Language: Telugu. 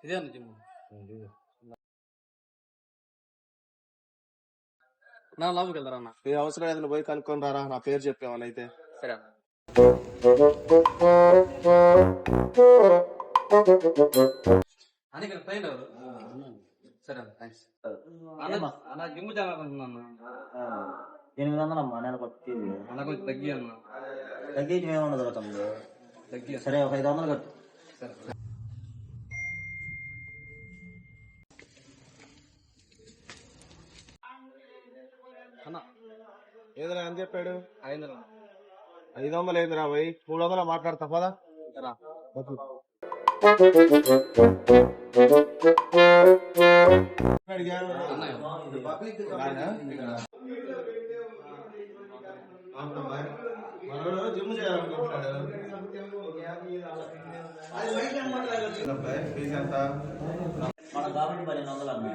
ఇదే అన్న జిమ్ నా లోపలికి వెళ్తారా అన్న? ఏ అవసరం ఏదైనా పోయి కనుక్కొని రారా, నా పేరు చెప్పావని అయితే. సరే అన్న. అని ఇక్కడ ట్రైన్ ఎవరు? సరే అన్న, థ్యాంక్స్ అన్న. జిమ్ చేయాలనుకుంటున్నాను. 800 అమ్మా నెలకు ఫీజు. అన్న కొంచెం తగ్గి అన్న. తగ్గించి ఏముండదు తమ్ముడు. తగ్గి సరే ఒక 500 కట్టు. సరే. అన్న ఏదైనా అని చెప్పాడు? 500 500 ఏందిరా పోయి 300 మాట్లాడతా పదా. రా. జిమ్ చేయాలనుకుంటున్నాడు. మన కాబట్టి 1200 అమ్మా.